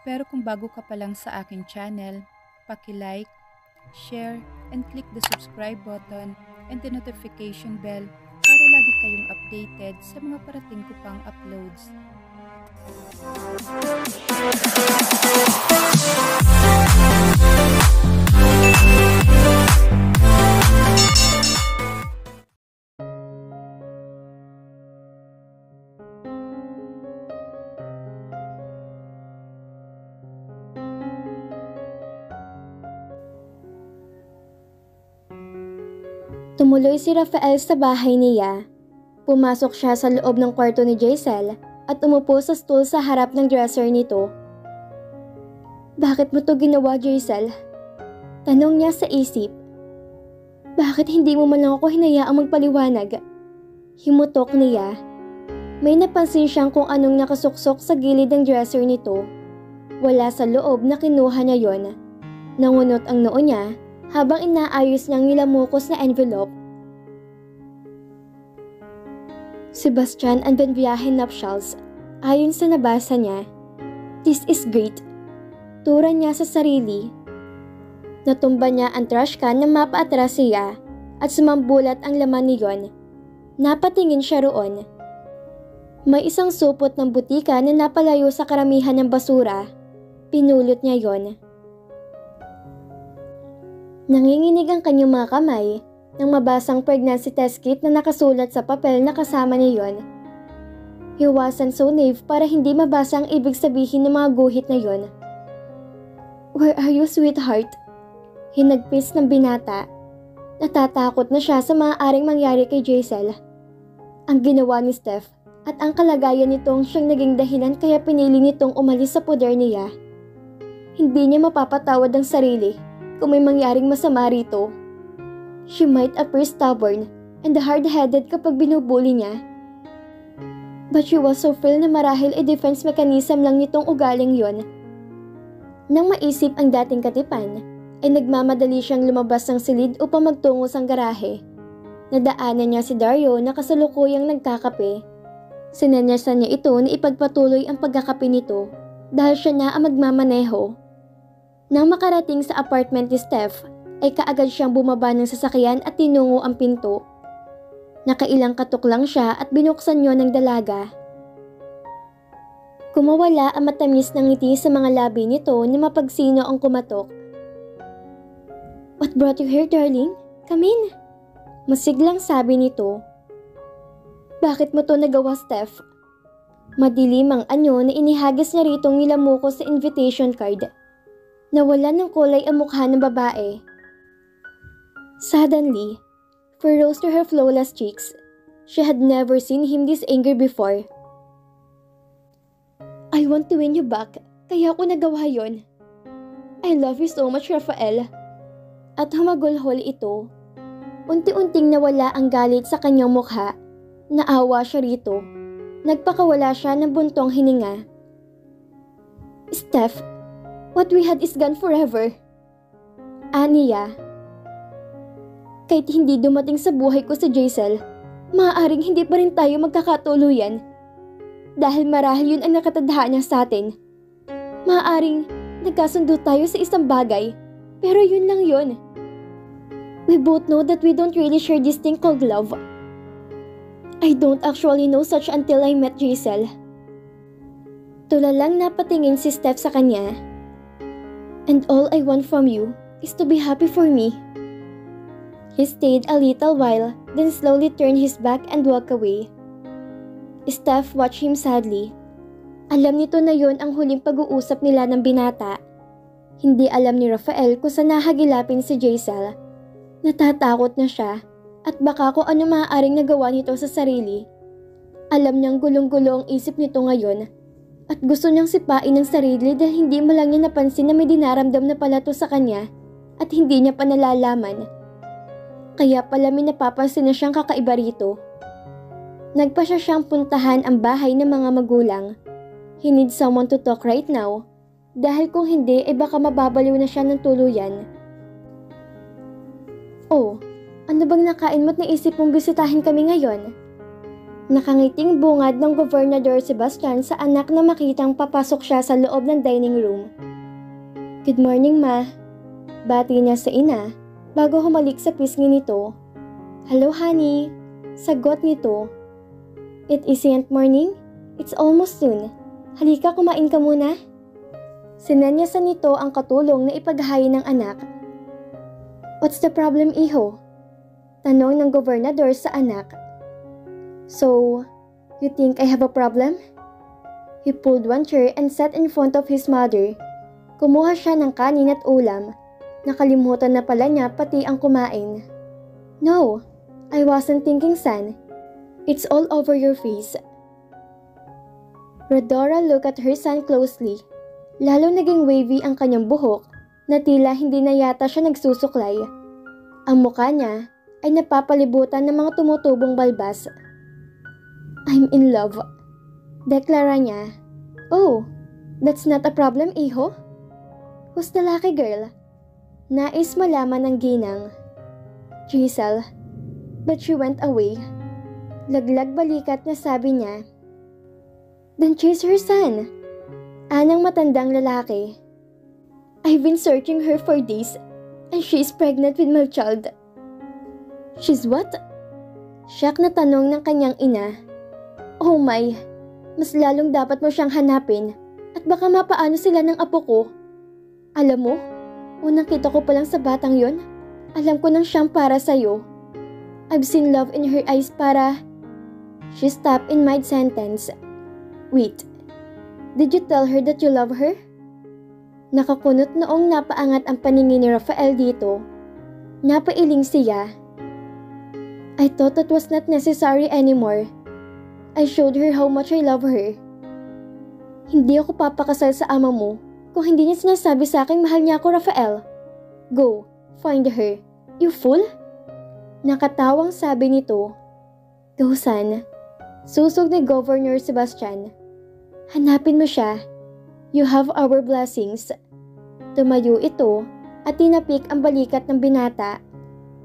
Pero kung bago ka pa lang sa aking channel, paki-like, share, and click the subscribe button and the notification bell para lagi kayong updated sa mga parating ko pang uploads. Tumuloy si Rafael sa bahay niya. Pumasok siya sa loob ng kwarto ni Jaisel at umupo sa stool sa harap ng dresser nito. "Bakit mo to ginawa, Jaisel?" Tanong niya sa isip. "Bakit hindi mo man lang ako hinayaang magpaliwanag?" Himutok niya. May napansin siyang kung anong nakasuksok sa gilid ng dresser nito. Wala sa loob na kinuha niya yon. Nangunot ang noo niya habang inaayos niyang nilamukos na envelope. Sebastian and Benviaje Nuptials. Ayon sa nabasa niya, "This is great." Tura niya sa sarili. Natumba niya ang trash can na mapaatras siya at sumambulat ang laman niyon. Napatingin siya roon. May isang supot ng butika na napalayo sa karamihan ng basura. Pinulot niya yon. Nanginginig ang kanyang mga kamay nang mabasang pregnancy test kit na nakasulat sa papel na kasama niya yon. Hiwasan so naive para hindi mabasa ang ibig sabihin ng mga guhit na yon. "Where are you, sweetheart?" Hinagpis ng binata. Natatakot na siya sa maaaring mangyari kay Jaisel. Ang ginawa ni Steph at ang kalagayan nitong siyang naging dahilan kaya pinili nitong umalis sa poder niya. Hindi niya mapapatawad ang sarili kung may mangyaring masama rito. She might appear stubborn and hard-headed kapag binubuli niya. But she was so frail na marahil ay defense mechanism lang nitong ugaling yon. Nang maisip ang dating katipan, ay nagmamadali siyang lumabas ng silid upang magtungo sa garahe. Nadaanan niya si Dario na kasalukuyang nagkakape. Sinanyasan niya ito na ipagpatuloy ang pagkakape nito dahil siya na ang magmamaneho. Nang makarating sa apartment ni Steph, ay kaagad siyang bumaba ng sasakyan at tinungo ang pinto. Nakailang katok lang siya at binuksan niyo ng dalaga. Kumawala ang matamis ng ngiti sa mga labi nito na mapagsino ang kumatok. "What brought you here, darling? Come in." Masiglang sabi nito. "Bakit mo to nagawa, Steph?" Madilim ang anyo na inihagis niya ritong nilamukos sa invitation card. Nawalan ng kulay ang mukha ng babae. Suddenly, furrows to her flawless cheeks. She had never seen him this angry before. "I want to win you back, kaya ako nagawa yon. I love you so much, Rafael." At humagulhol ito. Unti-unting nawala ang galit sa kanyang mukha. Naawa siya rito. Nagpakawala siya ng buntong hininga. "Steph, what we had is gone forever." Aniya. "Kahit hindi dumating sa buhay ko si Jaisel, maaaring hindi pa rin tayo magkakatuluyan. Dahil marahil yun ang nakatadhana sa atin. Maaaring nagkasundo tayo sa isang bagay, pero yun lang yun. We both know that we don't really share this thing called love. I don't actually know such until I met Jaisel." Tulalang napatingin si Steph sa kanya. "And all I want from you is to be happy for me." He stayed a little while, then slowly turned his back and walked away. Steph watched him sadly. Alam nito na yon ang huling pag-uusap nila ng binata. Hindi alam ni Rafael kung saan nahagilapin si Jaisel. Natatakot na siya at baka kung ano maaaring nagawa nito sa sarili. Alam niyang gulong-gulo ang isip nito ngayon at gusto niyang sipain ang sarili dahil hindi mo lang niya napansin na may dinaramdam na pala to sa kanya at hindi niya pa nalalaman. Kaya pala may napapansin na siyang kakaiba rito. Nagpasya siyang puntahan ang bahay ng mga magulang. He needs someone to talk right now dahil kung hindi ay baka mababaliw na siya ng tuluyan. "Oh, ano bang nakain mo't naisip mong bisitahin kami ngayon?" Nakangiting bungad ng Gobernador Sebastian sa anak na makitang papasok siya sa loob ng dining room. "Good morning, Ma." Bati niya sa ina bago humalik sa pisngi nito. "Hello, honey." Sagot nito. "It isn't morning? It's almost noon. Halika, kumain ka muna." Sinanyasan nito ang katulong na ipaghahain ng anak. "What's the problem, iho?" Tanong ng gobernador sa anak. "So, you think I have a problem?" He pulled one chair and sat in front of his mother. Kumuha siya ng kanin at ulam. Nakalimutan na pala niya pati ang kumain. "No, I wasn't thinking, son. It's all over your face." Rodora looked at her son closely. Lalo naging wavy ang kanyang buhok na tila hindi na yata siya nagsusuklay. Ang mukha niya ay napapalibutan ng mga tumutubong balbas. "I'm in love," deklara niya. "Oh, that's not a problem, iho? Who's the lucky girl?" Nais malaman ng ginang. "Giselle, but she went away." Laglag balikat na sabi niya. "Then chase her, son." Anang matandang lalaki. "I've been searching her for days and she's pregnant with my child." "She's what?" Shock na tanong ng kanyang ina. "Oh my, mas lalong dapat mo siyang hanapin at baka mapaano sila ng apo ko. Alam mo, unang kita ko pa lang sa batang yon, alam ko nang siyang para sa'yo. I've seen love in her eyes para..." She stopped in mid-sentence. "Wait, did you tell her that you love her?" Nakakunot noong napaangat ang paningin ni Rafael dito. Napailing siya. "I thought that was not necessary anymore. I showed her how much I love her." "Hindi ako papakasal sa ama mo kung hindi niya sinasabi sa akin mahal niya ako, Rafael. Go, find her. You fool?" Nakatawang sabi nito. "Go, son." Susog ni Governor Sebastian. "Hanapin mo siya. You have our blessings." Tumayo ito at tinapik ang balikat ng binata.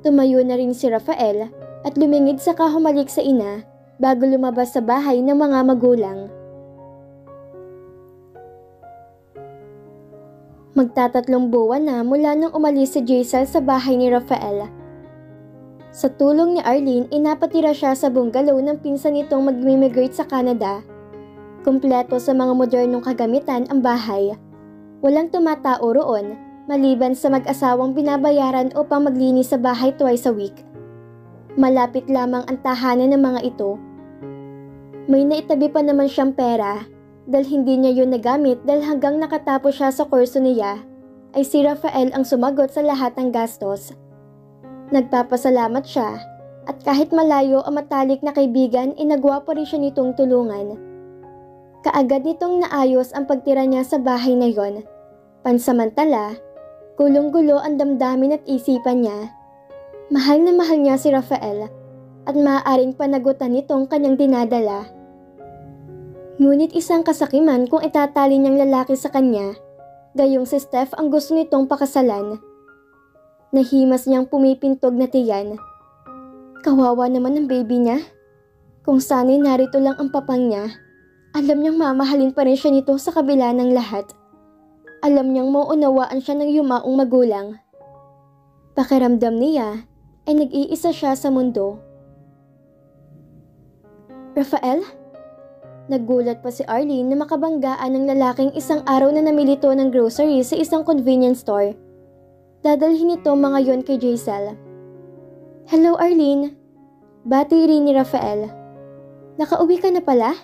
Tumayo na rin si Rafael at lumingid saka humalik sa ina bago lumabas sa bahay ng mga magulang. Magtatatlong buwan na mula nang umalis si Giselle sa bahay ni Rafael. Sa tulong ni Arlene, inapatira siya sa bungalow ng pinsan nitong mag-immigrate sa Canada. Kumpleto sa mga modernong kagamitan ang bahay. Walang tumatao roon, maliban sa mag-asawang binabayaran upang maglinis sa bahay twice a week. Malapit lamang ang tahanan ng mga ito. May naitabi pa naman siyang pera, dahil hindi niya yun nagamit dahil hanggang nakatapos siya sa kurso niya, ay si Rafael ang sumagot sa lahat ng gastos. Nagpapasalamat siya, at kahit malayo ang matalik na kaibigan, inagwa pa rin siya nitong tulungan. Kaagad nitong naayos ang pagtira niya sa bahay na yon. Pansamantala, gulong-gulo ang damdamin at isipan niya. Mahal na mahal niya si Rafael, at maaaring panagutan nitong kanyang dinadala. Ngunit isang kasakiman kung itatali niyang lalaki sa kanya, gayong si Steph ang gusto nitong pakasalan. Nahimas niyang pumipintog na tiyan. Kawawa naman ang baby niya. Kung sana'y narito lang ang papang niya, alam niyang mamahalin pa rin siya nito sa kabila ng lahat. Alam niyang mauunawaan siya ng yumaong magulang. Pakiramdam niya ay nag-iisa siya sa mundo. "Rafael?" Nagulat pa si Arlene na makabanggaan ng lalaking isang araw na namilito ng grocery sa isang convenience store. Dadalhin ito mga yon kay Giselle. "Hello, Arlene." Bati rin ni Rafael. "Nakauwi ka na pala?"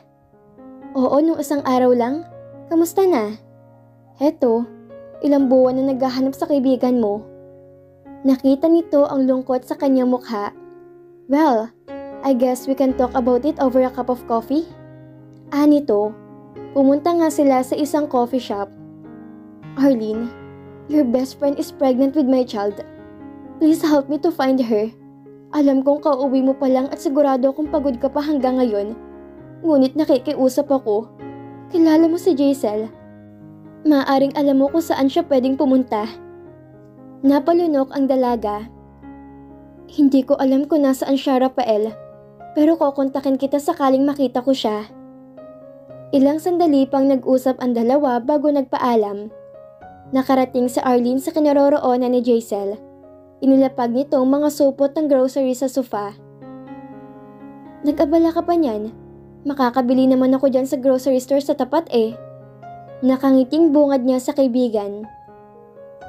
"Oo, nung isang araw lang. Kamusta na?" "Heto, ilang buwan na naghahanap sa kaibigan mo." Nakita nito ang lungkot sa kanyang mukha. "Well, I guess we can talk about it over a cup of coffee." Nito, pumunta nga sila sa isang coffee shop. "Arlene, your best friend is pregnant with my child. Please help me to find her. Alam kong kauwi mo pa lang at sigurado kung pagod ka pa hanggang ngayon. Ngunit nakikiusap ako. Kilala mo si Giselle. Maaaring alam mo kung saan siya pwedeng pumunta." Napalunok ang dalaga. "Hindi ko alam kung nasaan siya, Rafael. pero kokontakin kita sakaling makita ko siya. Ilang sandali pang nag-usap ang dalawa bago nagpaalam. Nakarating si Arlene sa kinaroroonan ni Jaisel. Inilapag nitong mga supot ng grocery sa sofa. Nag-abala ka pa niyan? Makakabili naman ako dyan sa grocery store sa tapat eh. Nakangiting bungad niya sa kaibigan.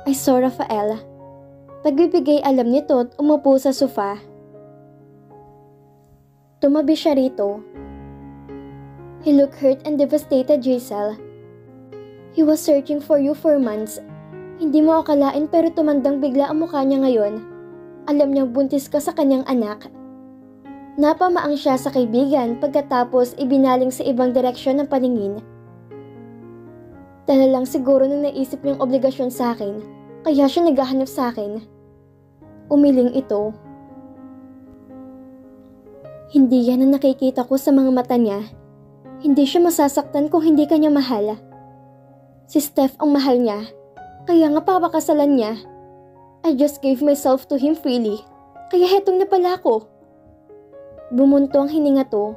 I saw Rafael. Pagbibigay alam nito at umupo sa sofa. Tumabi siya rito. He looked hurt and devastated, Jaisel. He was searching for you for months. Hindi mo akalain pero tumandang bigla ang mukha niya ngayon. Alam niyang buntis ka sa kanyang anak. Napamaang siya sa kaibigan pagkatapos ibinaling sa ibang direksyon ng paningin. Dahil lang siguro nung naisip niyang obligasyon sa akin, kaya siya naghahanap sa akin. Umiling ito. Hindi yan ang nakikita ko sa mga mata niya. Hindi siya masasaktan kung hindi kanya mahal. Si Steph ang mahal niya, kaya nga papakasalan niya. I just gave myself to him freely, kaya hetong na pala ako. Bumunto ang hininga to.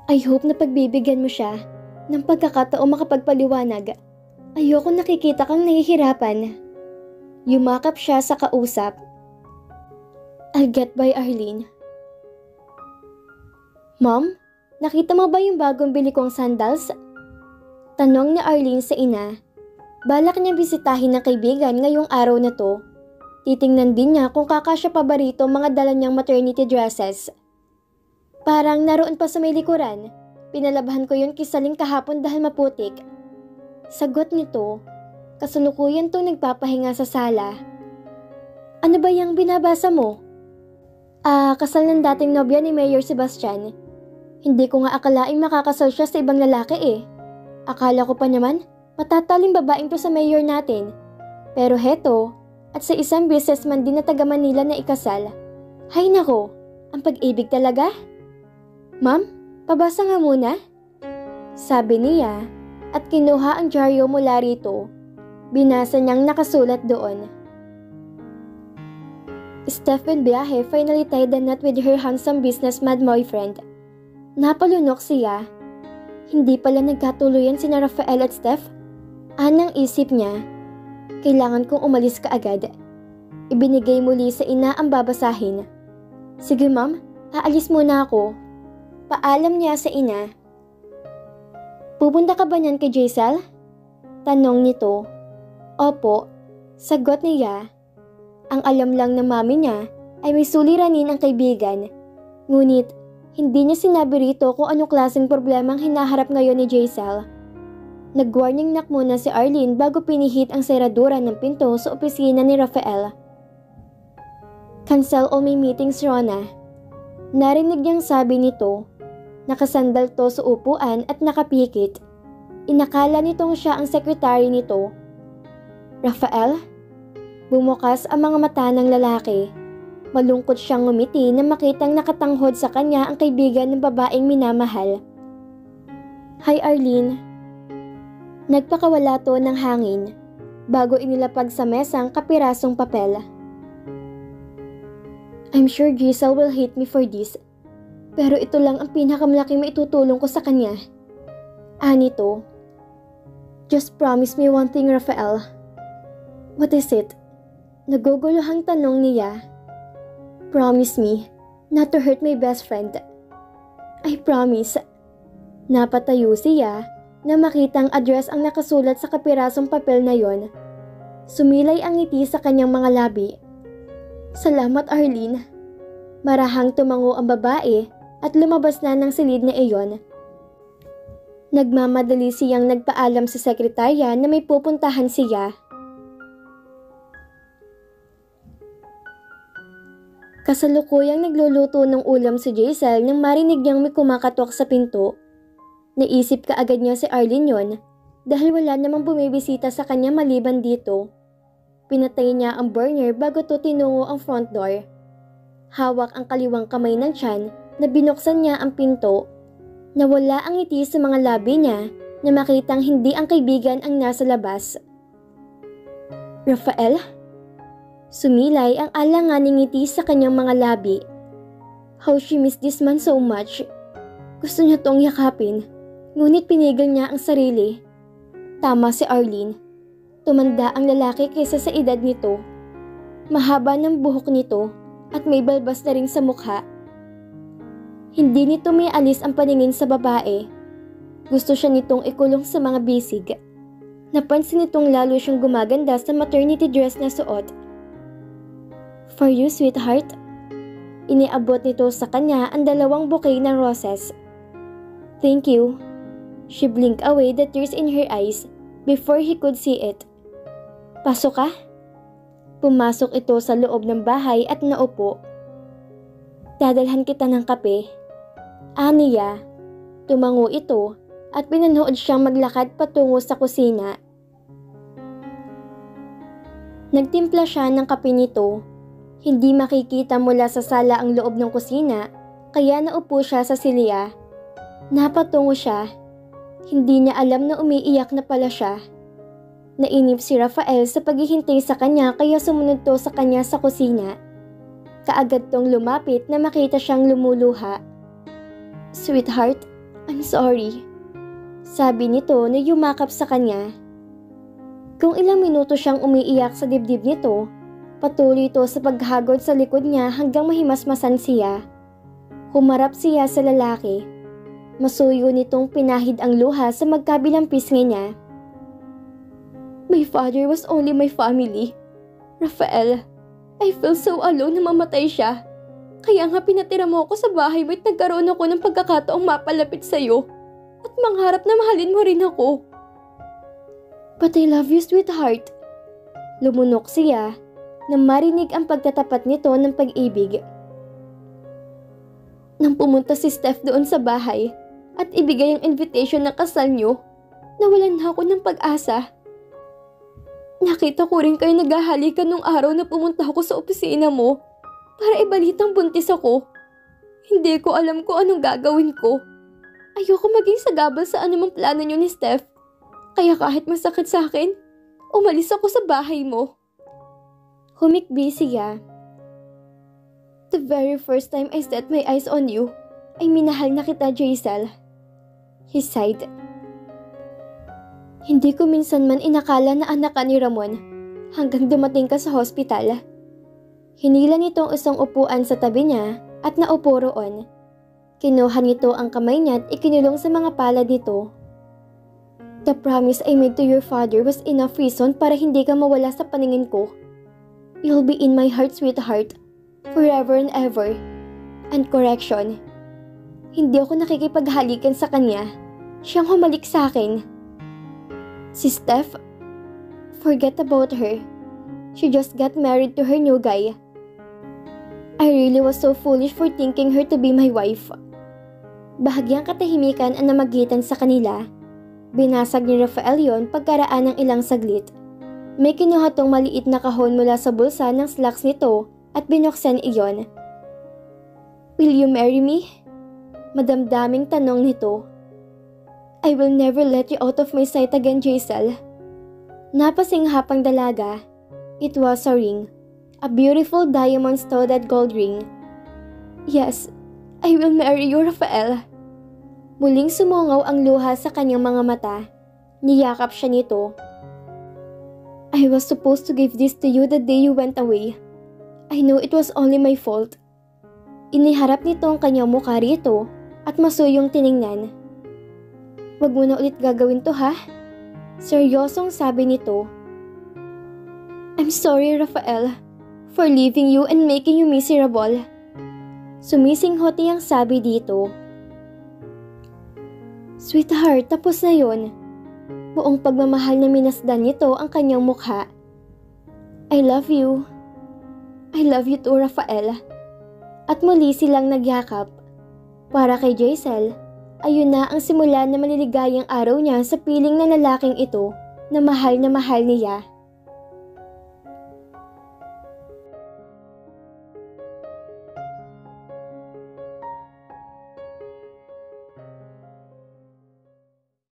I hope na pagbibigyan mo siya ng pagkakataong makapagpaliwanag. Ayoko nakikita kang nahihirapan. Yumakap siya sa kausap. I'll get by, Arlene. Mom, nakita mo ba yung bagong bili kong sandals? Tanong ni Arlene sa ina. Balak niya bisitahin ng kaibigan ngayong araw na to. Titingnan din niya kung kakasya pa ba rito mga dala niyang maternity dresses. Parang naroon pa sa may likuran. Pinalabahan ko yun kisaling kahapon dahil maputik. Sagot nito, kasulukuyan tong nagpapahinga sa sala. Ano ba yung binabasa mo? Kasal ng dating nobya ni Mayor Sebastian. Hindi ko nga akalaing makakasal siya sa ibang lalaki eh. Akala ko pa naman, matataling babaeng to sa mayor natin. Pero heto, at sa isang businessman din na taga Manila na ikasal. Hay nako, ang pag-ibig talaga. Ma'am, pabasa nga muna. Sabi niya at kinuha ang dyaryo mula rito. Binasa niyang nakasulat doon. Steph Benbiahe finally tied the knot with her handsome businessman boyfriend. Napalunok siya. Hindi pala nagkatuluyan sina Rafael at Steph. Anang isip niya. Kailangan kong umalis ka agad. Ibinigay muli sa ina ang babasahin. Sige ma'am, aalis muna ako. Paalam niya sa ina. Pupunta ka ba niyan kay Jaisel? Tanong nito. Opo, sagot niya. Ang alam lang ng mami niya ay may suliranin ang kaibigan. Ngunit, hindi niya sinabi rito kung anong klaseng problemang hinaharap ngayon ni Jaisel. Nag-warning knock muna si Arlene bago pinihit ang seradura ng pinto sa opisina ni Rafael. Cancel all my meetings, Rona. Narinig niyang sabi nito. Nakasandal to sa upuan at nakapikit. Inakala nitong siya ang sekretary nito. Rafael? Bumukas ang mga mata ng lalaki. Malungkot siyang ngumiti na makitang nakatanghod sa kanya ang kaibigan ng babaeng minamahal. Hi Arlene. Nagpakawala to ng hangin bago inilapag sa mesa ang kapirasong papel. I'm sure Jaisel will hate me for this, pero ito lang ang pinakamalaking maitutulong ko sa kanya. Anito. Just promise me one thing, Rafael. What is it? Naguguluhang tanong niya. Promise me not to hurt my best friend. I promise. Napatayo siya na makitang address ang nakasulat sa kapirasong papel na yon. Sumilay ang ngiti sa kanyang mga labi. Salamat Arlene. Marahang tumango ang babae at lumabas na ng silid na iyon. Nagmamadali siyang nagpaalam sa sekretarya na may pupuntahan siya. Kasalukuyang nagluluto ng ulam si Jaisel nang marinig niyang may kumakatok sa pinto. Naisip kaagad niya si Arlene yon dahil wala namang bumibisita sa kanya maliban dito. Pinatay niya ang burner bago to tinungo ang front door. Hawak ang kaliwang kamay ng tiyan na binuksan niya ang pinto. Nawala ang ngiti sa mga labi niya na makitang hindi ang kaibigan ang nasa labas. Rafael? Sumilay ang alanganing ngiti sa kanyang mga labi. How she missed this man so much. Gusto niya tong yakapin, ngunit pinigil niya ang sarili. Tama si Arlene. Tumanda ang lalaki kaysa sa edad nito. Mahaba ng buhok nito at may balbas na rin sa mukha. Hindi nito may alis ang paningin sa babae. Gusto siya nitong ikulong sa mga bisig. Napansin nitong lalo siyang gumaganda sa maternity dress na suot. For you, sweetheart. Iniabot nito sa kanya ang 2 bouquet ng roses. Thank you. She blinked away the tears in her eyes before he could see it. Pasok ka? Pumasok ito sa loob ng bahay at naupo. Dadalhan kita ng kape. Aniya. Tumango ito at pinanood siyang maglakad patungo sa kusina. Nagtimpla siya ng kape nito. Hindi makikita mula sa sala ang loob ng kusina, kaya naupo siya sa silya. Napatungo siya. Hindi niya alam na umiiyak na pala siya. Nainip si Rafael sa paghihintay sa kanya kaya sumunod to sa kanya sa kusina. Kaagad tong lumapit na makita siyang lumuluha. Sweetheart, I'm sorry. Sabi nito na yumakap sa kanya. Kung ilang minuto siyang umiiyak sa dibdib nito, patuloy ito sa paghagod sa likod niya hanggang mahimasmasan siya. Humarap siya sa lalaki. Masuyo nitong pinahid ang luha sa magkabilang pisngi niya. My father was only my family. Rafael, I feel so alone na mamatay siya. Kaya nga pinatira mo ako sa bahay mo at nagkaroon ako ng pagkakataong mapalapit sa'yo at mangharap na mahalin mo rin ako. But I love you, sweetheart. Lumunok siya nang marinig ang pagtatapat nito ng pag-ibig. Nang pumunta si Steph doon sa bahay at ibigay ang invitation ng kasal niyo, nawalan na ako ng pag-asa. Nakita ko rin kayo naghahalikan nung araw na pumunta ako sa opisina mo para ibalitang buntis ako. Hindi ko alam kung anong gagawin ko. Ayoko maging sagabal sa anumang plano niyo ni Steph. Kaya kahit masakit sa akin, umalis ako sa bahay mo. Humikbi siya. The very first time I set my eyes on you, ay minahal na kita, Jaisal. He sighed. Hindi ko minsan man inakala na anak ka ni Ramon hanggang dumating ka sa hospital. Hinila nito ang isang upuan sa tabi niya at naupo roon. Kinuha nito ang kamay niya at ikinulong sa mga palad nito. The promise I made to your father was enough reason para hindi ka mawala sa paningin ko. You'll be in my heart, sweetheart, forever and ever. And correction, hindi ako nakikipaghalikan sa kanya. Siyang humalik sa akin. Si Steph, forget about her. She just got married to her new guy. I really was so foolish for thinking her to be my wife. Bahagyang katahimikan ang namagitan sa kanila. Binasag ni Rafael yon pagkaraan ng ilang saglit. May kinuha tong maliit na kahon mula sa bulsa ng slacks nito at binuksan iyon. Will you marry me? Madamdaming tanong nito. I will never let you out of my sight again, Jaisal. Napasinghapang dalaga. It was a ring. A beautiful diamond-studded gold ring. Yes, I will marry you, Rafael. Muling sumungaw ang luha sa kanyang mga mata. Niyakap siya nito. I was supposed to give this to you the day you went away. I know it was only my fault. Iniharap nito ang kanyang mukha rito at masuyong tiningnan. Wag mo na ulit gagawin to, ha? Seryosong sabi nito. I'm sorry, Rafael, for leaving you and making you miserable. Sumisinghoti ang sabi dito. Sweetheart, tapos na yon. Buong pagmamahal na minasdan nito ang kanyang mukha. I love you. I love you too, Rafael. At muli silang nagyakap. Para kay Jaisal, ayun na ang simula na maliligayang araw niya sa piling ng lalaking ito na mahal niya.